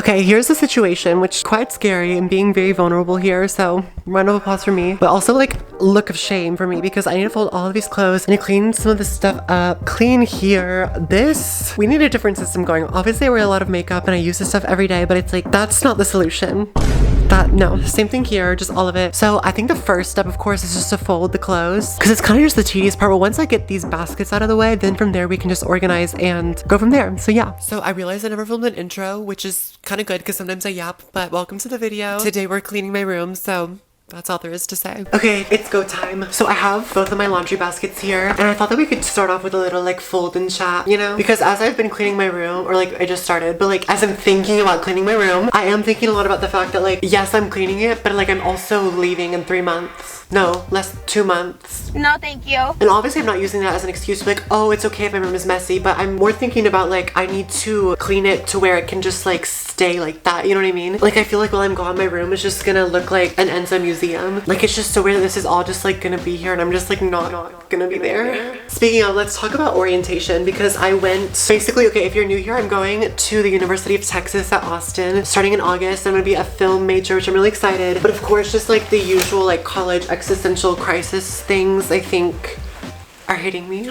Okay, here's the situation, which is quite scary and being very vulnerable here, so round of applause for me. But also like look of shame for me because I need to fold all of these clothes and clean some of this stuff up. Clean here. We need a different system going. Obviously I wear a lot of makeup and I use this stuff every day, but it's like, that's not the solution. No, same thing here, just all of it. So I think the first step, of course, is just to fold the clothes because it's kind of just the tedious part. But once I get these baskets out of the way, then from there we can just organize and go from there. So yeah. So I realized I never filmed an intro, which is kind of good because sometimes I yap, but welcome to the video. Today we're cleaning my room, so that's all there is to say. Okay, it's go time. So I have both of my laundry baskets here and I thought that we could start off with a little like fold and chat, you know? Because as I've been cleaning my room, or like I just started, but like as I'm thinking about cleaning my room, I am thinking a lot about the fact that like, yes, I'm cleaning it, but like I'm also leaving in 3 months. No, 2 months. No, thank you. And obviously I'm not using that as an excuse to be like, oh, it's okay if my room is messy, but I'm more thinking about like, I need to clean it to where it can just like stay like that, you know what I mean? Like I feel like while I'm gone, my room is just gonna look like an Enza museum. Like it's just so weird that this is all just like gonna be here and I'm just like not gonna be there. Speaking of, let's talk about orientation because I went, basically, okay, if you're new here, I'm going to the University of Texas at Austin starting in August. I'm gonna be a film major, which I'm really excited. But of course, just like the usual like college existential crisis things I think are hitting me,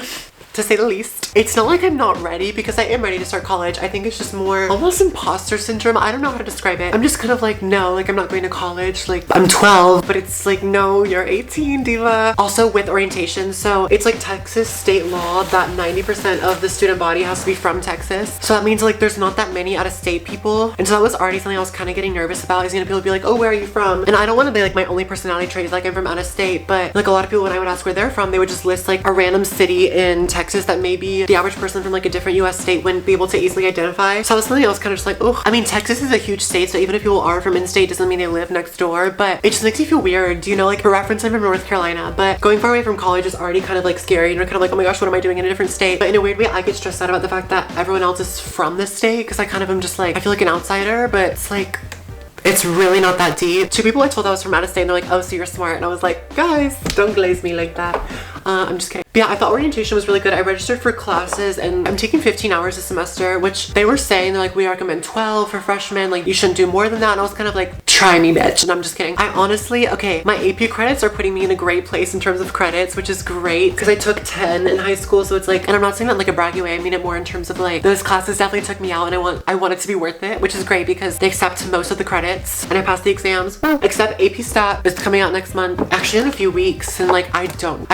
to say the least. It's not like I'm not ready because I am ready to start college. I think it's just more almost imposter syndrome. I don't know how to describe it. I'm just kind of like, no, like I'm not going to college. Like I'm 12, but it's like, no, you're 18, diva. Also with orientation. So it's like Texas state law that 90% of the student body has to be from Texas. So that means like there's not that many out of state people. And so that was already something I was kind of getting nervous about. Is gonna people be like, oh, where are you from? And I don't want to be like my only personality trait is like I'm from out of state. But like a lot of people when I would ask where they're from, they would just list like a random city in Texas that maybe the average person from like a different US state wouldn't be able to easily identify. So that was something I was kind of just like, oh, I mean, Texas is a huge state, so even if people are from in-state doesn't mean they live next door, but it just makes you feel weird, you know? Like for reference, I'm from North Carolina, but going far away from college is already kind of like scary, and you're kind of like, oh my gosh, what am I doing in a different state? But in a weird way, I get stressed out about the fact that everyone else is from this state because I kind of am just like, I feel like an outsider, but it's like, it's really not that deep. 2 people I told I was from out of state and they're like, oh, so you're smart. And I was like, guys, don't glaze me like that. I'm just kidding. But yeah, I thought orientation was really good. I registered for classes and I'm taking 15 hours a semester, which they were saying, they're like, we recommend 12 for freshmen. Like you shouldn't do more than that. And I was kind of like, try me, bitch. And I'm just kidding. I honestly, okay, my AP credits are putting me in a great place in terms of credits, which is great because I took 10 in high school. So it's like, and I'm not saying that in like a braggy way. I mean it more in terms of like, those classes definitely took me out and I want it to be worth it, which is great because they accept most of the credits and I passed the exams, except AP Stat is coming out next month, actually in a few weeks. And like, I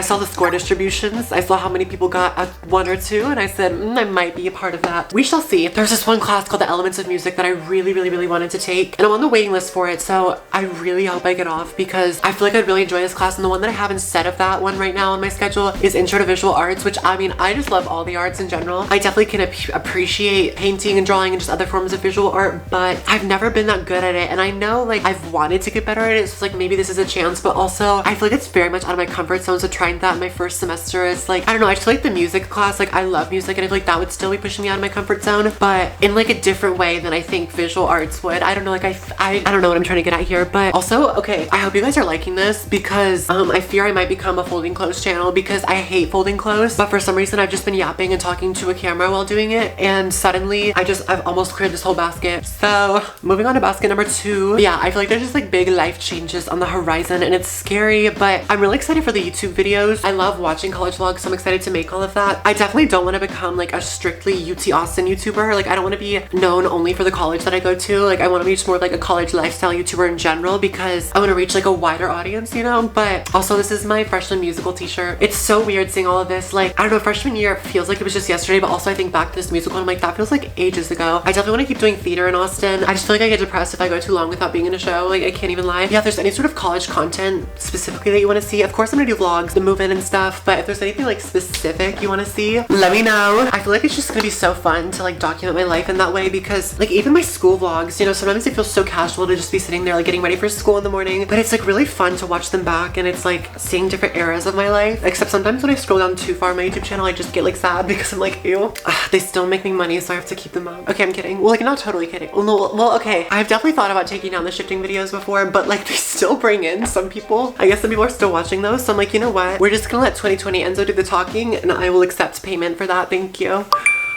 saw the score distributions. I saw how many people got a 1 or 2 and I said, I might be a part of that. We shall see. There's this one class called the Elements of Music that I really wanted to take and I'm on the waiting list for it. So I really hope I get off because I feel like I'd really enjoy this class. And the one that I have instead of that one right now on my schedule is Intro to Visual Arts, which I mean, I just love all the arts in general. I definitely can appreciate painting and drawing and just other forms of visual art, but I've never been that good at it. And I know like I've wanted to get better at it. So it's like maybe this is a chance, but also I feel like it's very much out of my comfort zone. So trying that in my first semester is like, I don't know, I just feel like the music class, like I love music and I feel like that would still be pushing me out of my comfort zone, but in like a different way than I think visual arts would. I don't know, like I don't know what I'm trying to get at here, but also, okay, I hope you guys are liking this because I fear I might become a folding clothes channel because I hate folding clothes, but for some reason I've just been yapping and talking to a camera while doing it and suddenly I've almost cleared this whole basket. So moving on to basket number 2. But yeah, I feel like there's just like big life changes on the horizon and it's scary, but I'm really excited for the YouTube videos. I love watching college vlogs, so I'm excited to make all of that. I definitely don't want to become like a strictly UT Austin YouTuber. Like I don't want to be known only for the college that I go to. Like I want to be just more like a college lifestyle YouTuber in general because I want to reach like a wider audience, you know? But also this is my freshman musical t-shirt. It's so weird seeing all of this. Like, I don't know, freshman year feels like it was just yesterday, but also I think back to this musical and I'm like, that feels like ages ago. I definitely want to keep doing theater in Austin. I just feel like I get depressed if I go too long without being in a show. Like I can't even lie. Yeah, if there's any sort of college content specifically that you want to see, of course I'm gonna do vlogs, the move-in and stuff, but if there's anything like specific you want to see, let me know. I feel like it's just gonna be so fun to like document my life in that way because like even my school vlogs, you know, sometimes it feels so casual to just be sitting there like getting ready for school in the morning, but it's like really fun to watch them back and it's like seeing different eras of my life. Except sometimes when I scroll down too far on my YouTube channel, I just get like sad because I'm like, ew, they still make me money, so I have to keep them up. Okay, I'm kidding. Well, like not totally kidding. Well, okay, I've definitely thought about taking down the shifting videos before, but like they still bring in some people. I guess some people are still watching those, so I'm like, you know what? We're just gonna let 2020 Enzo do the talking and I will accept payment for that. Thank you.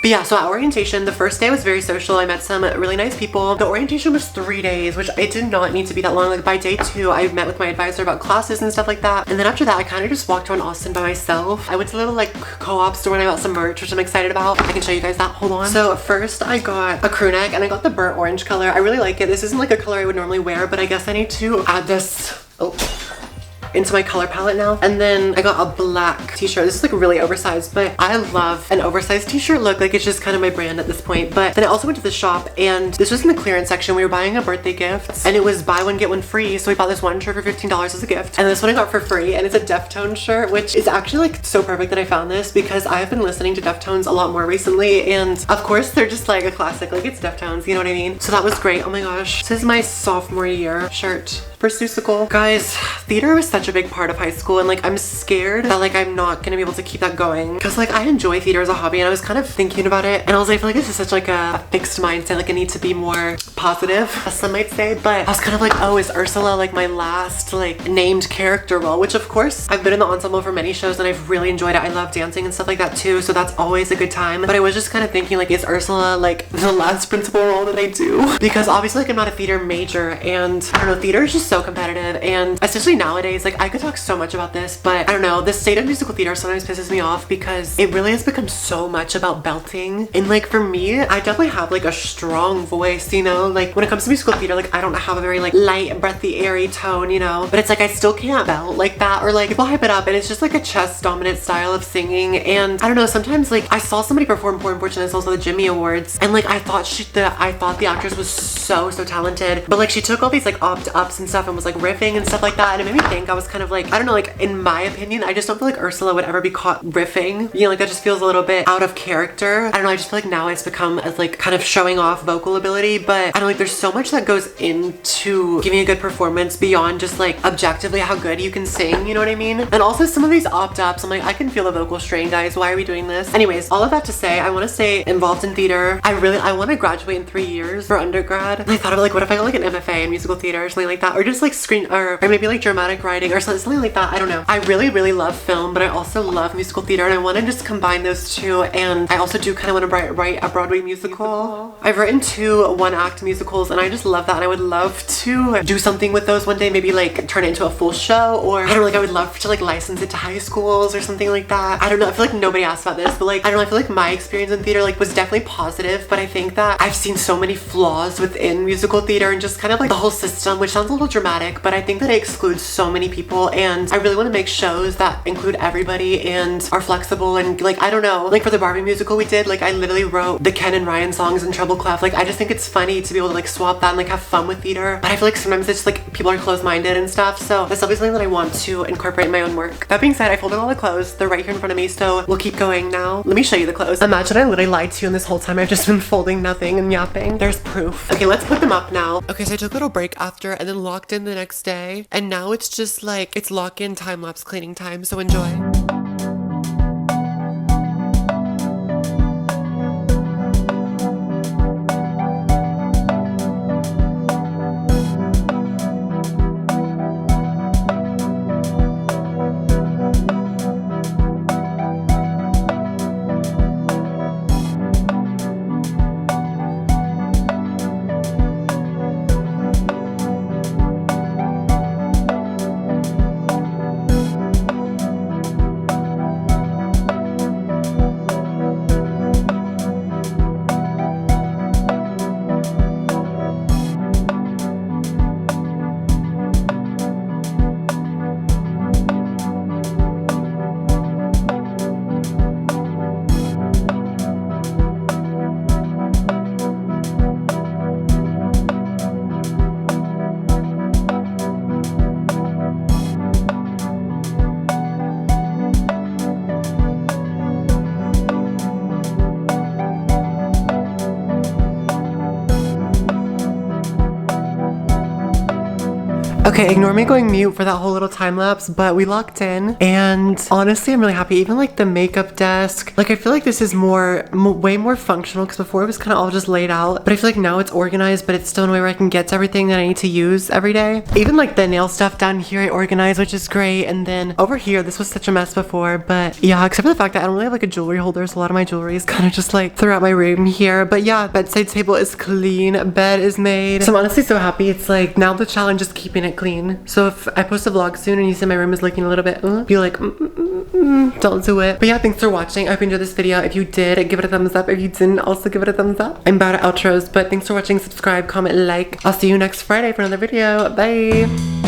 But yeah, so at orientation, the first day was very social. I met some really nice people. The orientation was 3 days, which it did not need to be that long. Like by day 2, I met with my advisor about classes and stuff like that. And then after that, I kind of just walked around Austin by myself. I went to a little like co-op store and I got some merch, which I'm excited about. I can show you guys that. Hold on. So first I got a crew neck and I got the burnt orange color. I really like it. This isn't like a color I would normally wear, but I guess I need to add this into my color palette now. And then I got a black t-shirt. This is like really oversized, but I love an oversized t-shirt look. Like it's just kind of my brand at this point. But then I also went to the shop and this was in the clearance section. We were buying a birthday gift and it was buy one get one free. So we bought this one shirt for $15 as a gift. And this one I got for free and it's a Deftones shirt, which is actually like so perfect that I found this because I've been listening to Deftones a lot more recently. And of course they're just like a classic, like it's Deftones, you know what I mean? So that was great. Oh my gosh. This is my sophomore year shirt. Pursusical. Guys, theater was such a big part of high school and like I'm scared that like I'm not gonna be able to keep that going because like I enjoy theater as a hobby and I was kind of thinking about it and I was like, I feel like this is such like a fixed mindset, like I need to be more positive, as some might say, but I was kind of like, oh, is Ursula like my last like named character role? Which of course I've been in the ensemble for many shows and I've really enjoyed it. I love dancing and stuff like that too, so that's always a good time. But I was just kind of thinking like, is Ursula like the last principal role that I do? Because obviously like I'm not a theater major and I don't know, theater is just so competitive and especially nowadays, like I could talk so much about this, but I don't know, the state of musical theater sometimes pisses me off because it really has become so much about belting. And like for me, I definitely have like a strong voice, you know, like when it comes to musical theater, like I don't have a very like light, breathy, airy tone, you know, but it's like I still can't belt like that, or like people hype it up and it's just like a chest dominant style of singing. And I don't know, sometimes like I saw somebody perform Poor Unfortunate Souls at the Jimmy Awards and like I thought the actress was so talented, but like she took all these like opt-ups and stuff and was like riffing and stuff like that, and it made me think, I was kind of like, I don't know, like in my opinion, I just don't feel like Ursula would ever be caught riffing, you know, like that just feels a little bit out of character. I don't know, I just feel like now it's become as like kind of showing off vocal ability, but I don't know, like there's so much that goes into giving a good performance beyond just like objectively how good you can sing, you know what I mean? And also some of these opt-ups, I'm like, I can feel the vocal strain, guys, why are we doing this? Anyways, all of that to say, I want to stay involved in theater. I want to graduate in 3 years for undergrad. And I thought about like, what if I got like an MFA in musical theater or something like that, or just like screen or maybe like dramatic writing or something like that. I don't know. I really love film, but I also love musical theater and I want to just combine those two. And I also do kind of want to write a Broadway musical. I've written 2 one-act musicals and I just love that, and I would love to do something with those one day, maybe like turn it into a full show, or I don't know, like I would love to like license it to high schools or something like that. I don't know, I feel like nobody asked about this, but like I don't know, I feel like my experience in theater like was definitely positive, but I think that I've seen so many flaws within musical theater and just kind of like the whole system, which sounds a little dramatic, but I think that it excludes so many people, and I really want to make shows that include everybody and are flexible. And like I don't know, like for the Barbie musical we did, like I literally wrote the Ken and Ryan songs in treble clef. Like I just think it's funny to be able to like swap that and like have fun with theater, but I feel like sometimes it's like people are closed-minded and stuff, so that's obviously something that I want to incorporate in my own work. That being said, I folded all the clothes, they're right here in front of me, so we'll keep going now. Let me show you the clothes. Imagine I literally lied to you, and this whole time I've just been folding nothing and yapping. There's proof. Okay, let's put them up now. Okay, so I took a little break after and then locked in the next day, and now it's just like it's lock-in time-lapse cleaning time, so enjoy. Okay, ignore me going mute for that whole little time lapse, but we locked in, and honestly, I'm really happy. Even like the makeup desk, like I feel like this is way more functional, because before it was kind of all just laid out, but I feel like now it's organized, but it's still in a way where I can get to everything that I need to use every day. Even like the nail stuff down here I organized, which is great, and then over here, this was such a mess before, but yeah, except for the fact that I don't really have like a jewelry holder, so a lot of my jewelry is kind of just like throughout my room here. But yeah, bedside table is clean, bed is made, so I'm honestly so happy. It's like now the challenge is keeping it clean. So if I post a vlog soon and you see my room is looking a little bit be like don't do it. But yeah, thanks for watching. I hope you enjoyed this video. If you did, give it a thumbs up. If you didn't, also give it a thumbs up. I'm bad at outros, but thanks for watching. Subscribe, comment, like. I'll see you next Friday for another video. Bye.